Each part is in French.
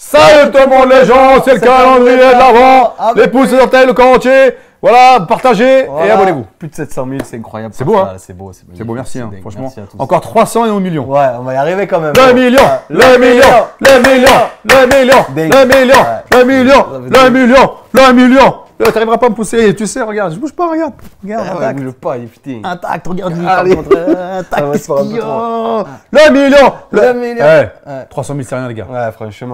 Salut tout le monde les gens, c'est le calendrier de l'Avent. Les pouces et orteils, le corps entier. Voilà, partagez et abonnez-vous. Plus de 700 000, c'est incroyable. C'est beau, hein? C'est beau, c'est C'est beau, merci, hein, franchement. Merci à tous. Encore 300 et 1 million. Ouais, on va y arriver quand même. Le million, le million, le million, le million, le million, le million, le million, le million. T'arriveras pas à me pousser, tu sais, regarde, je bouge pas, regarde. Regarde, Intact. Bouge pas, putain. Intact, regarde lui. Allez. Intact, qu'est-ce qu'il y a? Le million, Le million. Ouais, 300 000, c'est rien, les gars. Ouais,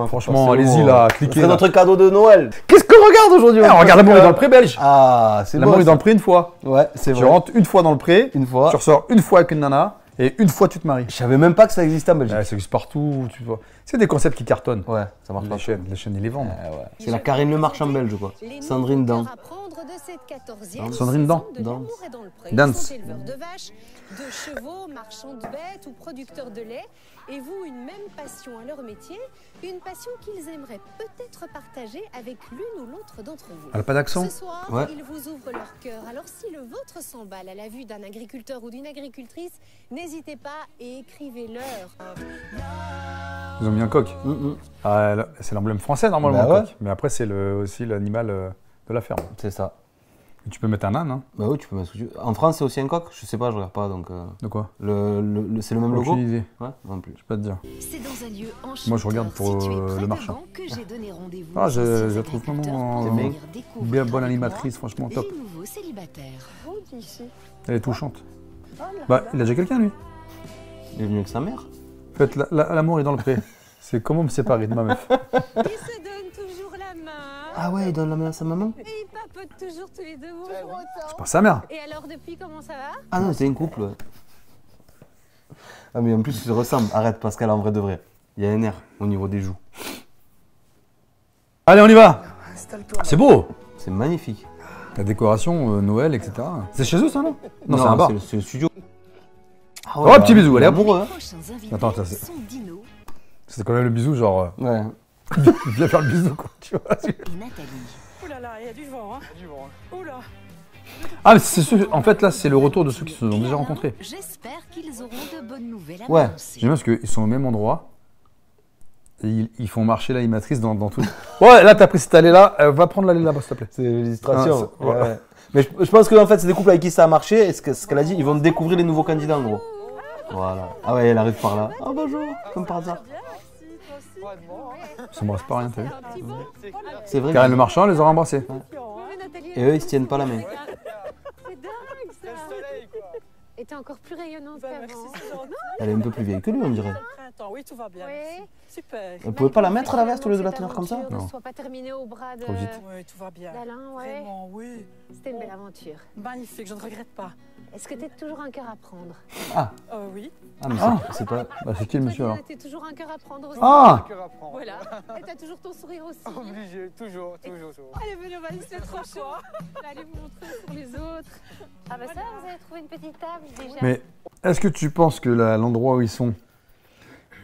franchement, Allez-y, là, cliquez. C'est là. notre cadeau de Noël. Qu'est-ce qu'on regarde aujourd'hui? Eh, regarde l'amour est dans le pré belge. Ah, c'est bon. L'amour est dans le pré une fois. Ouais, c'est Tu vrai. rentres une fois dans le pré, Une fois. tu ressors une fois avec une nana et une fois tu te maries. Je savais même pas que ça existait en Belgique. Ouais, ça existe partout, tu vois. C'est des concepts qui cartonnent. Ouais, ça marche pas. Les chaînes, ils les vendent. Ouais. C'est la Karine Le Marchand belge, quoi. Sandrine Dan. Sandrine Dan. Dance. Éleveurs de vaches, de chevaux, marchands de bêtes ou producteurs de lait, et vous une même passion à leur métier, une passion qu'ils aimeraient peut-être partager avec l'une ou l'autre d'entre vous. Elle a pas d'accent? Ce soir, Ouais. ils vous ouvrent leur cœur. Alors si le vôtre s'emballe à la vue d'un agriculteur ou d'une agricultrice, n'hésitez pas et écrivez-leur. Ils ont mis un coq. Ah, là, c'est l'emblème français normalement, Bah le ouais. coq. Mais après, c'est aussi l'animal de la ferme. C'est ça. Et tu peux mettre un âne, hein. Bah oui, tu peux mettre ce que tu veux. En France, c'est aussi un coq? Je sais pas, je regarde pas, donc... De quoi? C'est le même logo? Aucune idée. Ouais, non plus. Je peux pas te dire. C'est dans un lieu enchanteur. Moi, je regarde pour situé près le de marchand. Gand que j'ai donné rendez-vous Ah, aux je anciens trouve agriculteurs vraiment pour venir découvrir bien bonne avec animatrice, moi franchement, top. Les nouveaux célibataires. Elle est touchante. Bah, il a déjà quelqu'un, lui. Il est venu avec sa mère? En fait, l'amour est dans le pré. C'est comment me séparer de ma meuf. Ils se donnent toujours la main, Ah ouais, il donne la main à sa maman? et ils papotent toujours tous les deux. Bonjour. C'est pas sa mère. Et alors depuis, comment ça va? Ah non, c'est un couple. Ouais. Ah mais en plus, ils se ressemblent. Arrête, Pascal, en vrai de vrai. Il y a un air au niveau des joues. Allez, on y va. C'est beau. C'est magnifique. La décoration, Noël, etc. C'est chez eux, ça, non? Non, c'est un bar. C'est le studio. Ah Oh, petit bisou, allez, hop. amoureux, hein. Prochains invités Attends, ça, c'est- sont Dino C'est quand même le bisou, genre, Ouais. viens faire le bisou, quoi, tu vois. et Nathalie. Oh là là, il y a du vent, hein. Il y a du vent. Oh là. Ah, mais c'est ceux, en fait, là, c'est le retour de ceux qui se sont Et déjà Alain, rencontrés. J'espère qu'ils auront de bonnes nouvelles à Ouais. m'annoncer. J'aime bien parce qu'ils sont au même endroit. Et ils font marcher l'animatrice dans tout. Ouais, là, t'as pris cette allée-là, va prendre l'allée là-bas, s'il te plaît. C'est l'illustration. Ah, ouais. Ouais. Mais je pense que en fait, c'est des couples avec qui ça a marché. Et ce qu'elle a dit, ils vont découvrir les nouveaux candidats en gros. Voilà. Ah ouais, elle arrive par là. Ah bonjour, comme par hasard. Ils s'embrassent pas rien, t'as vu? Un petit mot. C'est vrai. Karine Le Marchand les aura embrassés. Oui, Nathalie, Et eux, ils se tiennent pas la main. c'est dingue ça. Et t'es encore plus rayonnante Bah, qu'avant. merci, c'est gentil. Elle est un peu plus vieille que lui, on dirait. Printemps, oui, tout va bien. Oui. Super. Elle pouvait pas la mettre à la veste au lieu de la tenir comme ça? Ne Non. soit pas terminée au bras de Trop vite. Oui, tout va bien. d'Alain, ouais. Vraiment, oui. C'était une belle aventure. Magnifique, je ne regrette pas. Est-ce que t'as toujours un cœur à prendre? Oui. Ah mais c'est pas. Bah, c'est qui le monsieur alors? T'as toujours un cœur à prendre aussi. Ah! Voilà. Et t'as toujours ton sourire aussi. Obligé, toujours. Allez, venez, on va aller se mettre trop chaud. Allez vous montrer pour les autres. Ah bah ça, vous avez trouvé une petite table déjà. Mais est-ce que tu penses que l'endroit où ils sont,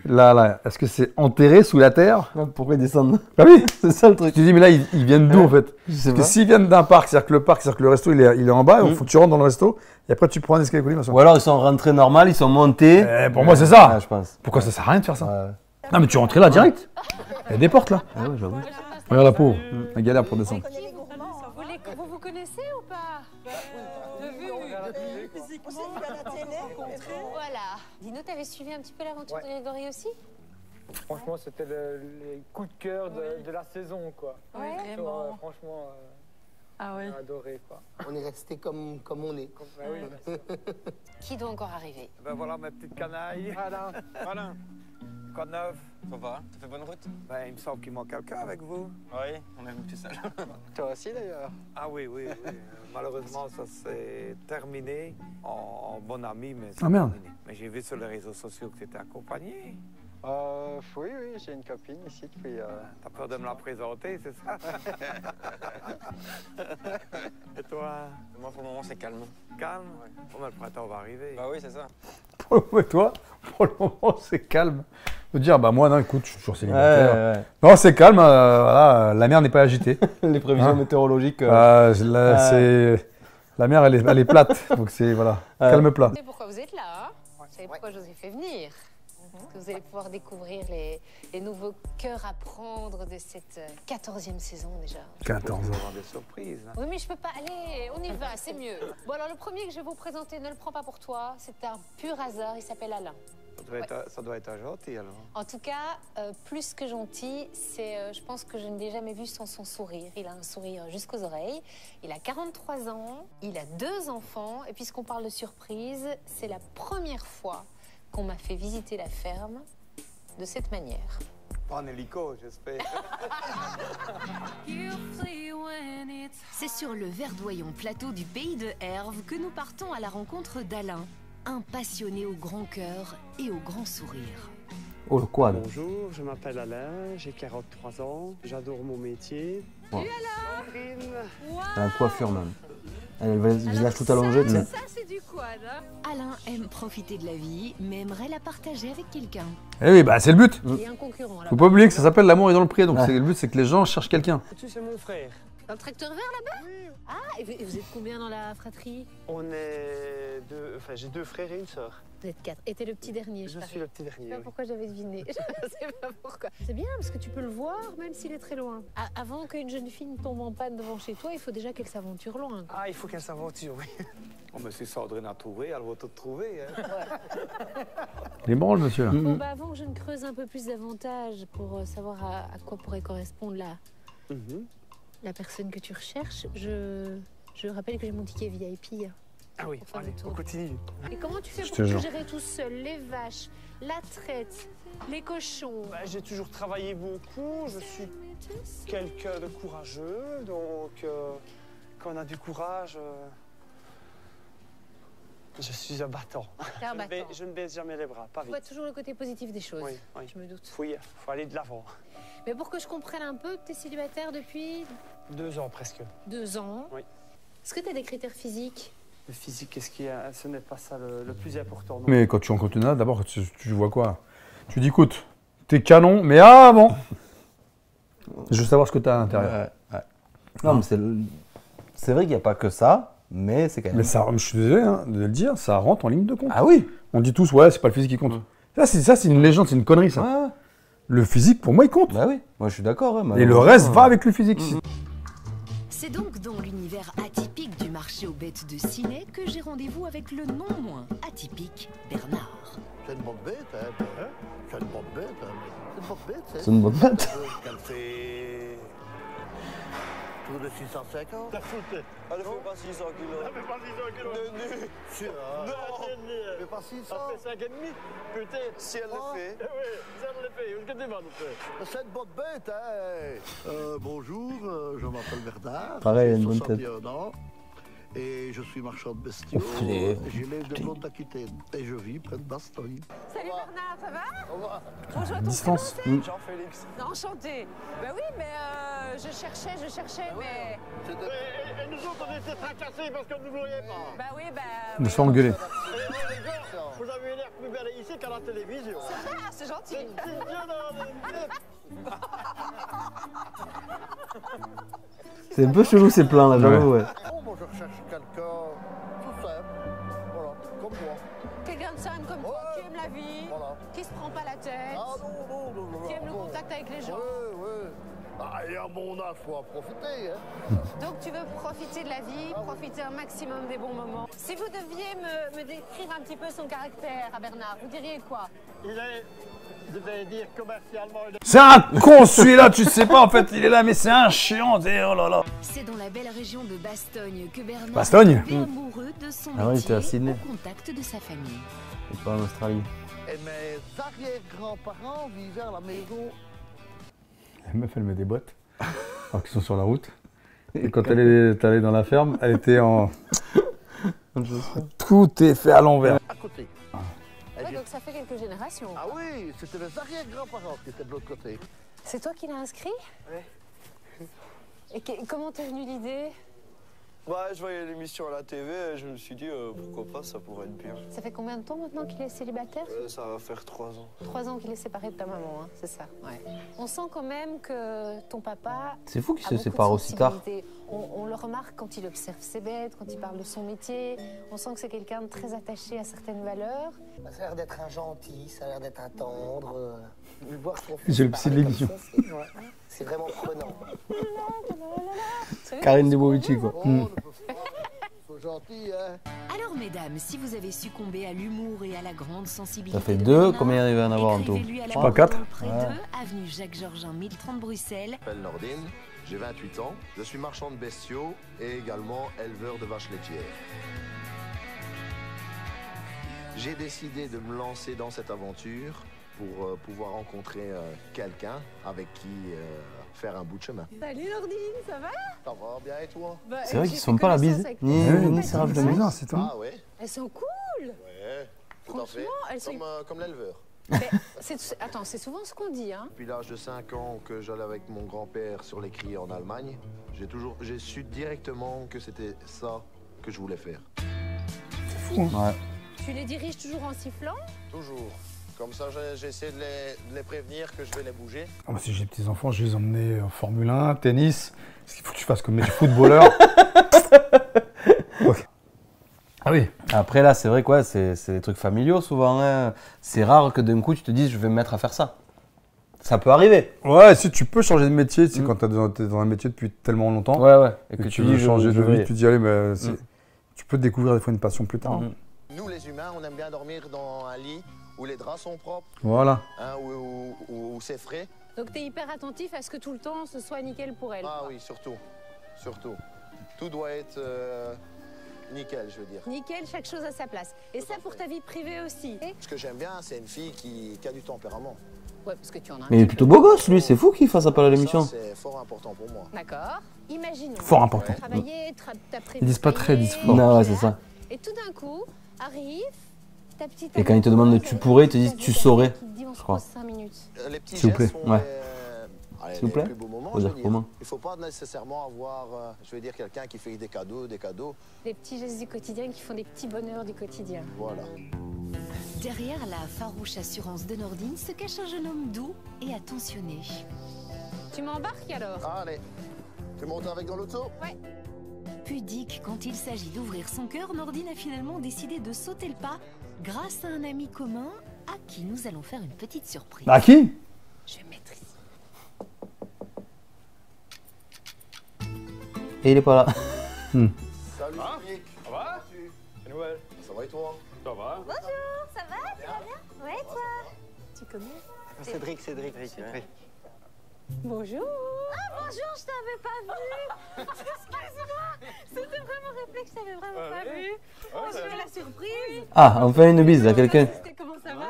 là, est-ce que c'est enterré sous la terre? Pourquoi ils descendent? Ah oui! C'est ça le truc. Tu te dis, mais là, ils viennent d'où en fait? Je sais Parce que pas. s'ils viennent d'un parc, c'est-à-dire que le resto il est en bas, il faut que tu rentres dans le resto et après tu prends un escalier colline. Ou alors ils sont rentrés normal, ils sont montés. Pour moi, c'est ça! Ouais, je pense. Pourquoi ça sert à rien de faire ça? Ouais. Non, mais tu rentres là direct! Il y a des portes là! Ah ouais, j'avoue. Regarde la pauvre, la galère pour descendre. Vous connaissez ou pas? De vue. Voilà. Dino, t'avais suivi un petit peu l'aventure de Grégory aussi? Franchement, c'était le coup de cœur de la saison, quoi. Ouais. Vraiment. Franchement, Ah oui. j'ai adoré, quoi. On est resté comme on est. Bah oui. Qui doit encore arriver? Ben voilà ma petite canaille. Alain. Quoi de neuf? Ça va? T'as fait bonne route? Ben, il me semble qu'il manque quelqu'un avec vous. Oui, on est venu tout seul. Toi aussi, d'ailleurs. Ah oui. Malheureusement, ça s'est terminé en bon ami, mais c'est Ah, merde. terminé. Mais j'ai vu sur les réseaux sociaux que tu étais accompagné. Oui, j'ai une copine ici depuis... T'as peur de me la présenter, c'est ça? Et toi? Moi, pour le moment, c'est calme. Calme? Ouais. Bon, ben, le printemps va arriver. Bah oui, c'est ça. Et toi, pour le moment, c'est calme. De dire, bah moi, non, écoute, je suis toujours célibataire. Ouais. Non, c'est calme, voilà, la mer n'est pas agitée. Les prévisions Hein météorologiques. Là, la mer, elle est plate, donc c'est, voilà, calme plat. Vous savez pourquoi vous êtes là, hein? Vous savez pourquoi je vous ai fait venir? que vous allez pouvoir découvrir les nouveaux cœurs à prendre de cette 14e saison déjà. 14 ans. Avoir des surprises. Hein. Oui, mais je peux pas. Allez, on y va, c'est mieux. Bon, alors le premier que je vais vous présenter, ne le prends pas pour toi. C'est un pur hasard, il s'appelle Alain. Ça doit être un gentil alors. En tout cas, plus que gentil, c'est, je pense que je ne l'ai jamais vu sans son sourire. Il a un sourire jusqu'aux oreilles. Il a 43 ans, il a 2 enfants. Et puisqu'on parle de surprise, c'est la première fois qu'on m'a fait visiter la ferme de cette manière. Pas en hélico, j'espère. C'est sur le verdoyant plateau du pays de Herve que nous partons à la rencontre d'Alain, un passionné au grand cœur et au grand sourire. Oh, le quad. Bonjour, je m'appelle Alain, j'ai 43 ans, j'adore mon métier. Ouais. Sandrine. Elle a un coiffure même. Elle a le visage tout allongé, tu sais. Ça, c'est du quad, hein. Alain aime profiter de la vie, mais aimerait la partager avec quelqu'un. Eh oui, bah c'est le but. Il y a un concurrent là. Faut pas oublier que ça s'appelle l'amour est dans le prix. Donc Ouais. le but, c'est que les gens cherchent quelqu'un. Tu sais, mon frère. Dans le tracteur vert là-bas? Ah, et vous êtes combien dans la fratrie? On est deux, enfin j'ai 2 frères et une sœur. Vous êtes 4. Et t'es le petit dernier, Je parie. suis le petit Je dernier. sais pas Oui. pourquoi j'avais deviné. Je sais pas pourquoi. C'est bien parce que tu peux le voir même s'il est très loin. Avant qu'une jeune fille ne tombe en panne devant chez toi, il faut déjà qu'elle s'aventure loin. Ah, il faut qu'elle s'aventure, oui. Oh, mais si Sandrine a trouvé, elle va tout trouver. Hein. Les branles, monsieur. Là. Bon, bah avant que je ne creuse un peu plus davantage pour savoir à quoi pourrait correspondre la personne que tu recherches, je rappelle que j'ai mon ticket VIP. Ah oui, Pour faire allez, le tour. on continue. Et comment tu fais Je pour te tout jure. gérer tout seul? Les vaches, la traite, les cochons. Bah, j'ai toujours travaillé beaucoup, je suis quelqu'un de courageux, donc quand on a du courage, je suis un battant. T'es un battant. Je ne baisse jamais les bras, pas Tu vois vite. toujours le côté positif des choses. Oui, oui. Je me doute. Faut aller de l'avant. Mais pour que je comprenne un peu, tu es célibataire depuis 2 ans presque. 2 ans. Oui. Est-ce que tu as des critères physiques? Le physique, ce n'est pas ça le plus important. Non. Mais quand tu rencontres une nana, d'abord, tu vois quoi? Tu dis, écoute, t'es canon, mais ah bon. Je veux savoir ce que t'as à l'intérieur. Non, mais c'est vrai qu'il n'y a pas que ça, mais c'est quand même. Mais ça, je suis désolé hein, de le dire, ça rentre en ligne de compte. Ah oui. On dit tous, ouais, c'est pas le physique qui compte. Ça, c'est une légende, c'est une connerie, ça. Ouais. Le physique, pour moi, il compte. Bah oui, moi je suis d'accord. Hein, Et le reste va avec le physique. C'est donc dans l'univers atypique du marché aux bêtes de ciné que j'ai rendez-vous avec le non moins atypique Bernard. C'est une bonne bête, hein. C'est une bonne bête, hein. C'est une bonne bête, c'est. C'est une bonne bête. Qu'elle fait. Tout de 650. La foute. Elle fait pas 600 kilos. Elle fait pas 600 kilos. De nu. Sûr, hein. Non. Mais pas 600. Elle fait 5,5. Putain. Si elle le fait. Oui, si elle le fait. Où est-ce que tu vas nous faire? C'est une bonne bête, hein. Bonjour, je m'appelle Bernard. Pareil, j'ai une bonne tête. 61 ans. Et je suis marchand de bestiaux. Ouf, les- J'ai l'air de Côte d'Aquitaine. Et je vis près de Bastogne. Salut Bernard, ça va? Au revoir. Bonjour à ton Distance. Jean-Félix. Enchanté. Bah oui, mais je cherchais, mais... Et nous autres, on était tracassés parce qu'on ne nous voyait pas. Bah oui, bah... De se faire engueuler. Et les gars, vous avez l'air plus belle ici qu'à la télévision. Ah, c'est gentil. C'est bien dans les... C'est un peu chelou ces plans là, j'avoue. Ouais. Oh, moi je recherche quelqu'un tout simple. Voilà, comme moi. Quelqu'un de simple comme toi, Ouais. qui aime la vie, Voilà. qui se prend pas la tête, Ah non. qui aime le contact avec les gens. Ouais. Ah, et à mon âge, faut en profiter, hein. Donc tu veux profiter de la vie, profiter un maximum des bons moments. Si vous deviez me décrire un petit peu son caractère à Bernard, vous diriez quoi? Il est, je vais dire commercialement, il est... C'est un con celui-là, tu sais pas en fait, il est là, mais c'est un chiant. Oh là là. C'est dans la belle région de Bastogne que Bernard Bastogne est tombé amoureux de son Ah oui, il était métier à Sydney. au contact de sa famille. C'est pas en Australie. Et mes arrière-grands-parents vivaient à la maison. La meuf, elle met des bottes, alors qu'ils sont sur la route. Et quand elle est allée dans la ferme, elle était en... Tout est fait à l'envers. À côté. Ouais, donc ça fait quelques générations. Ah oui, c'était mes arrière-grands-parents qui étaient de l'autre côté. C'est toi qui l'as inscrit? Oui. Et comment t'es venue l'idée? Bah, je voyais l'émission à la TV et je me suis dit pourquoi pas, ça pourrait être bien. Ça fait combien de temps maintenant qu'il est célibataire? Ça va faire 3 ans. 3 ans qu'il est séparé de ta maman, hein, c'est ça. Ouais. On sent quand même que ton papa. C'est fou qu'il a se beaucoup de sépare aussi tard. sensibilité. On le remarque quand il observe ses bêtes, quand il parle de son métier. On sent que c'est quelqu'un de très attaché à certaines valeurs. Ça a l'air d'être un gentil, ça a l'air d'être un tendre. Voir son fils J'ai le psy de parler comme l'émission. ça, c'est vraiment prenant. Karine Debovici, quoi. Faut gentil, hein. Alors mesdames, si vous avez succombé à l'humour et à la grande sensibilité Ça fait de 2, Bernard, combien il va en avoir en tout? écrivez-lui à la Pas maison 4. près Ouais. de avenue Jacques-Georgin 1030 Bruxelles. Je m'appelle Nordine, j'ai 28 ans, je suis marchand de bestiaux et également éleveur de vaches laitières. J'ai décidé de me lancer dans cette aventure pour pouvoir rencontrer quelqu'un avec qui faire un bout de chemin. Salut Nordine, ça va? Ça va bien et toi? C'est vrai qu'ils sont pas la bise, ni serrage de maison. c'est tout. Ah ouais? Elles sont cool. Ouais, tout à fait. Franchement, elles sont. Comme l'éleveur. Attends, c'est souvent ce qu'on dit, hein? Depuis l'âge de 5 ans que j'allais avec mon grand-père sur les cris en Allemagne, j'ai su directement que c'était ça que je voulais faire. C'est fou, hein. Ouais. Tu les diriges toujours en sifflant? Toujours. Comme ça, j'essaie de les prévenir que je vais les bouger. Ah bah, si j'ai des petits-enfants, je vais les emmener en Formule 1, tennis. Parce qu'il faut que tu fasses comme mes footballeurs. Ok. Ah oui. Après là, c'est vrai quoi, c'est des trucs familiaux souvent. Hein. C'est rare que d'un coup tu te dises je vais me mettre à faire ça. Ça peut arriver. Ouais, si tu peux changer de métier, c'est quand t'es dans un métier depuis tellement longtemps. Ouais, ouais. Et que tu veux changer de vie, tu te dis allez, mais tu peux découvrir des fois une passion plus tard. Nous, les humains, on aime bien dormir dans un lit où les draps sont propres, Voilà. hein, où c'est frais. Donc t'es hyper attentif à ce que tout le temps ce soit nickel pour elle. Ah oui, surtout. Surtout. Tout doit être nickel, je veux dire. Nickel, chaque chose à sa place. Et ça pour ta vie privée aussi. Ce que j'aime bien, c'est une fille qui a du tempérament. Ouais, parce que tu en as un Mais il est petit plutôt peu. beau gosse lui, c'est fou qu'il fasse appel à l'émission. Ça, c'est fort important pour moi. D'accord. Imaginons. Fort important. Travailler, t'as prévu. Ils disent pas très, ils disent fort. Non, ouais, c'est ça. Et tout d'un coup, arrive ta petite. Et quand ils te demandent tu pourrais, ils te disent tu saurais. Qui te dit on je se crois. pose 5 minutes. Les petits S'il vous plaît. gestes sont Ouais. allez, S'il vous plaît. les plus beaux moments, Faut je dire veux dire. comment. Il ne faut pas nécessairement avoir, je veux dire, quelqu'un qui fait des cadeaux. Des petits gestes du quotidien qui font des petits bonheurs du quotidien. Voilà. Derrière la farouche assurance de Nordine se cache un jeune homme doux et attentionné. Tu m'embarques alors? Allez, tu montes avec dans l'auto? Ouais. Pudique, quand il s'agit d'ouvrir son cœur, Nordine a finalement décidé de sauter le pas grâce à un ami commun à qui nous allons faire une petite surprise. À qui? Je vais mettre ici. Et il est pas là. Salut, Ah, Nick. ça va? Quelle nouvelle? Ça va et toi? Ça va? Bonjour, ça va? Tu vas bien? Ouais, toi? Tu connais? Cédric. Bonjour. Ah bonjour, je t'avais pas vu. Excuse-moi, c'était vraiment réflexe, je t'avais vraiment pas vu. Ouais, Je fais la surprise. Ah, on fait une bise à quelqu'un. Comment ça va?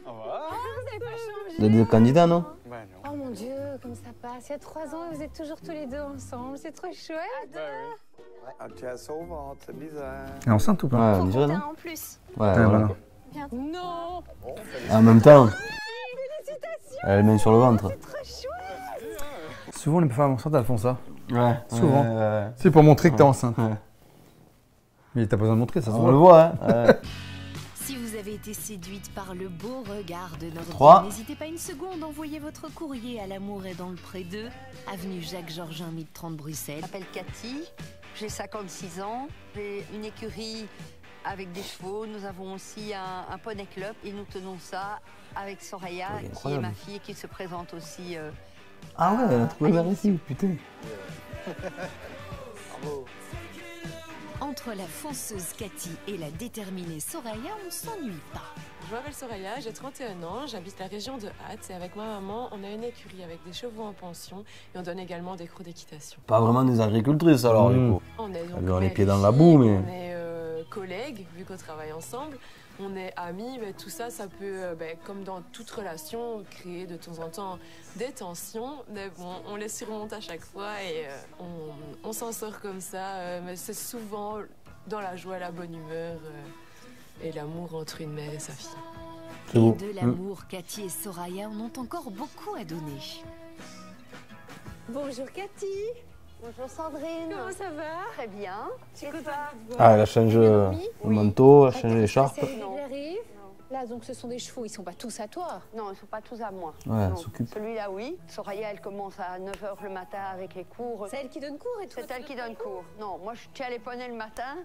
Ça va? Vous n'avez pas changé. Vous êtes des candidats, non? Ben non. Oh mon Dieu, comme ça passe. Il y a 3 ans, vous êtes toujours tous les deux ensemble. C'est trop chouette. Ah, tu as ça au ventre, c'est bizarre. Elle est enceinte ou pas? Ouais, on dirait non? En plus. Ouais, Ouais, voilà. voilà. Non. En même temps, Félicitations. elle a les mains sur le ventre. C'est trop chouette. Souvent, les femmes enceintes, elles font ça. Ouais, Souvent. C'est pour montrer que t'es enceinte. Ouais. Mais t'as pas besoin de montrer, ça se On voit. le voit, hein. Ouais. Si vous avez été séduite par le beau regard de Nordine, 3. n'hésitez pas une seconde, envoyez votre courrier à l'amour est dans le pré 2, avenue Jacques-Georgin 1030 Bruxelles. Je m'appelle Cathy, j'ai 56 ans, j'ai une écurie avec des chevaux, nous avons aussi un poney club et nous tenons ça avec Soraya C'est qui est incroyable. ma fille et qui se présente aussi. Ah ouais, elle a trouvé vers ici, putain. Bravo. Entre la fonceuse Cathy et la déterminée Soraya, on ne s'ennuie pas. Je m'appelle Soraya, j'ai 31 ans, j'habite la région de Hatt et avec ma maman, on a une écurie avec des chevaux en pension et on donne également des cours d'équitation. Pas vraiment des agricultrices alors, du coup. On est donc Elle a les mère pieds et dans la fille, boue, mais. On est collègues, vu qu'on travaille ensemble. On est amis, mais tout ça, ça peut, comme dans toute relation, créer de temps en temps des tensions. Mais bon, on les surmonte à chaque fois et on s'en sort comme ça. Mais c'est souvent dans la joie, la bonne humeur et l'amour entre une mère et sa fille. C'est beau. De l'amour, Cathy et Soraya en ont encore beaucoup à donner. Bonjour Cathy. Bonjour Sandrine. Comment ça va? Très bien. Tu es contente de te voir? Ah, elle a changé le manteau, elle a changé l'écharpe. J'arrive. Là, donc, ce sont des chevaux, ils sont pas tous à toi? Non, ils sont pas tous à moi. Ouais, elle Non. s'occupe. Celui-là, oui. Soraya, elle commence à 9 h le matin avec les cours. C'est elle qui donne cours et toi? C'est elle qui donne cours. Non, moi, je tiens les poneys le matin.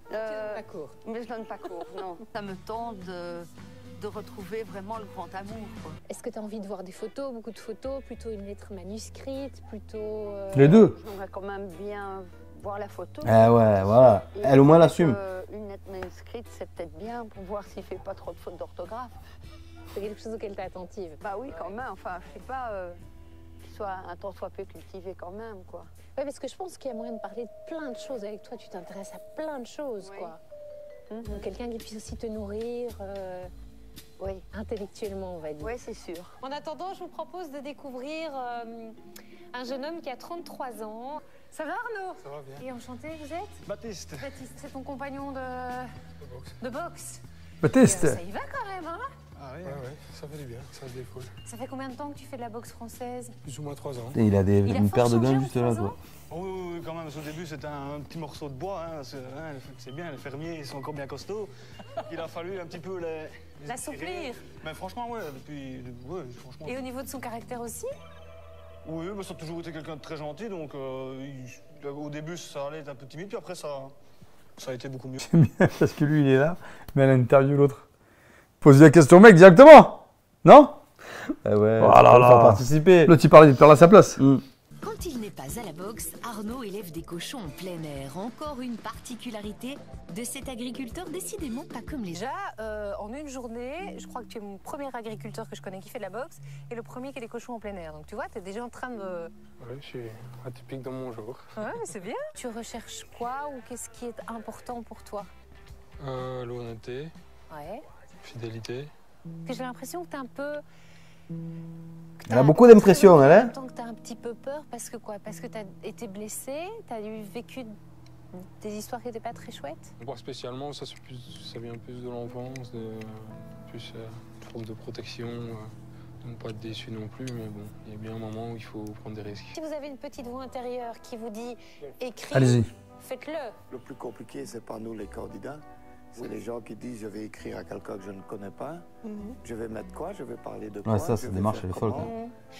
Tu donnes pas cours? Mais je donne pas cours, non. Ça me tente de retrouver vraiment le grand amour, quoi. Est-ce que tu as envie de voir des photos, beaucoup de photos, plutôt une lettre manuscrite, plutôt... Les deux. J'aimerais quand même bien voir la photo. Eh ouais, voilà. Et Elle au moins l'assume. Une lettre manuscrite, c'est peut-être bien pour voir s'il fait pas trop de fautes d'orthographe. C'est quelque chose auquel tu es attentive? Bah oui, quand même. Enfin, je sais pas, qu'il soit un tant soit peu cultivé quand même, quoi. Oui, parce que je pense qu'il y a moyen de parler de plein de choses avec toi. Tu t'intéresses à plein de choses, quoi. Donc, quelqu'un qui puisse aussi te nourrir oui. intellectuellement, on va dire. Oui, c'est sûr. En attendant, je vous propose de découvrir un jeune homme qui a 33 ans. Ça va, Arnaud? Ça va bien. Et enchanté, vous êtes? Baptiste. Baptiste, c'est ton compagnon de boxe. Baptiste. Ça y va quand même, hein? Ah oui, ouais, ça fait du bien, ça se défoule. Ça fait combien de temps que tu fais de la boxe française? Plus ou moins 3 ans. Et il a une paire de gants juste là, quoi. Oh, oui, quand même, au début c'était un petit morceau de bois, hein, c'est bien, les fermiers ils sont encore bien costauds. Il a fallu un petit peu les l'assouplir. Mais franchement, ouais, franchement. Et au niveau de son caractère aussi? Oui, bah, ça a toujours été quelqu'un de très gentil, donc au début ça allait être un peu timide, puis après ça a été beaucoup mieux. J'aime bien parce que lui il est là, mais elle interview l'autre. Pose la question au mec directement, non? Eh ouais, voilà, faire participer. L'autre il parle à sa place. Quand il n'est pas à la boxe, Arnaud élève des cochons en plein air. Encore une particularité de cet agriculteur, décidément pas comme les gens. Déjà, en une journée, je crois que tu es mon premier agriculteur que je connais qui fait de la boxe et le premier qui a des cochons en plein air. Donc tu vois, tu es déjà en train de... Oui, je suis atypique dans mon genre. Ouais, mais c'est bien. Tu recherches quoi ou qu'est-ce qui est important pour toi? L'honnêteté. Ouais. Fidélité. Puis j'ai l'impression que tu es un peu... Elle a beaucoup d'impressions, elle, hein? En tant que tu as un petit peu peur, parce que quoi? Parce que tu as été blessé, tu as vécu des histoires qui n'étaient pas très chouettes? Moi spécialement, ça vient plus de l'enfance, plus une forme de protection, de ne pas être déçu non plus, mais bon, il y a bien un moment où il faut prendre des risques. Si vous avez une petite voix intérieure qui vous dit « écris », allez-y. Faites-le. Le plus compliqué, c'est pas nous les candidats. C'est les gens qui disent je vais écrire à quelqu'un que je ne connais pas. Je vais mettre quoi? Je vais parler de quoi? Ouais, ça démarche, elle est folle, quoi.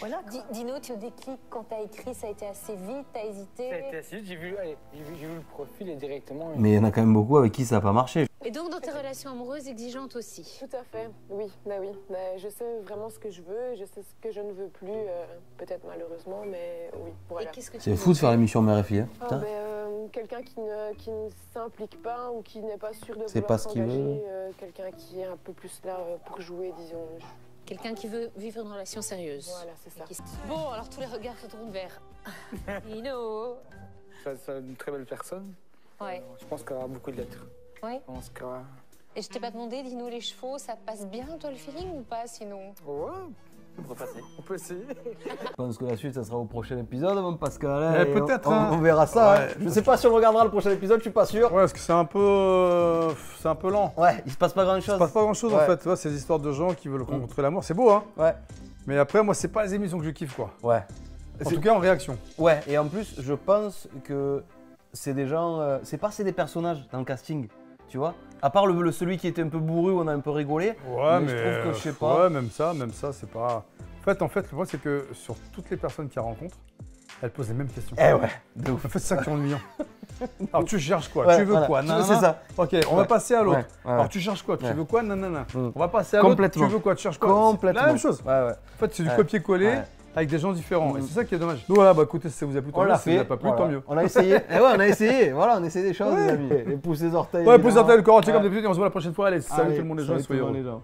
Voilà. Dino, tu déclic quand tu as écrit, ça a été assez vite, tu as hésité? Ça a été assez vite, j'ai vu le profil et directement... Mais il y en a quand même beaucoup avec qui ça n'a pas marché. Et donc dans tes relations amoureuses exigeantes aussi? Tout à fait, oui. Je sais vraiment ce que je veux, je sais ce que je ne veux plus, peut-être malheureusement, mais oui. Voilà. C'est fou de faire l'émission Mère et Fille, hein. Quelqu'un qui ne s'implique pas ou qui n'est pas sûr de c'est pas ce qu'il veut. Quelqu'un qui est un peu plus là pour jouer, disons. Quelqu'un qui veut vivre une relation sérieuse. Voilà, c'est ça. Bon, alors tous les regards se tournent vers Dino. C'est une très belle personne. Ouais. Je pense qu'elle aura beaucoup de lettres. Ouais. Je pense qu'elle... Et je t'ai pas demandé, Dino, les chevaux, ça te passe bien, toi, le feeling, ou pas, sinon? Ouais. On peut essayer. Je pense que la suite, ça sera au prochain épisode, mon Pascal. Peut-être. On verra ça. Ouais. Hein. Je sais pas si on regardera le prochain épisode, je suis pas sûr. Ouais, parce que c'est un peu lent. Ouais, il se passe pas grand chose. Il se passe pas grand chose en fait. Tu vois, ces histoires de gens qui veulent rencontrer l'amour, c'est beau, hein. Ouais. Mais après, moi, c'est pas les émissions que je kiffe, quoi. Ouais. En tout cas, en réaction. Ouais, et en plus, je pense que c'est des gens. C'est des personnages dans le casting, tu vois. À part celui qui était un peu bourru, on a un peu rigolé. Ouais, mais je trouve que je sais pas. Ouais, même ça, c'est pas. En fait, le problème, c'est que sur toutes les personnes qu'elle rencontre, elle pose les mêmes questions. Eh ouais, de ouf. En fait, c'est ça qui est ennuyant. Alors, tu cherches quoi? Ouais, Tu veux quoi? C'est ça. Ok, on va passer à l'autre. Ouais. Alors, tu cherches quoi? Tu veux quoi? Nanana. On va passer à l'autre. Complètement. Tu veux quoi? Tu cherches quoi? Complètement. La même chose. Ouais. En fait, c'est du copier-coller avec des gens différents. Et c'est ça qui est dommage. Donc voilà, bah écoutez, si ça vous a plu, tant mieux. Si ça vous a pas plu, tant mieux. On a essayé. Et ouais, on a essayé. Voilà, on a essayé des choses, les amis. Et pousse les orteils. Ouais, pousse les orteils, le corps entier comme d'habitude. Et on se voit la prochaine fois. Allez, salut tout le monde, les gens. Soyez heureux.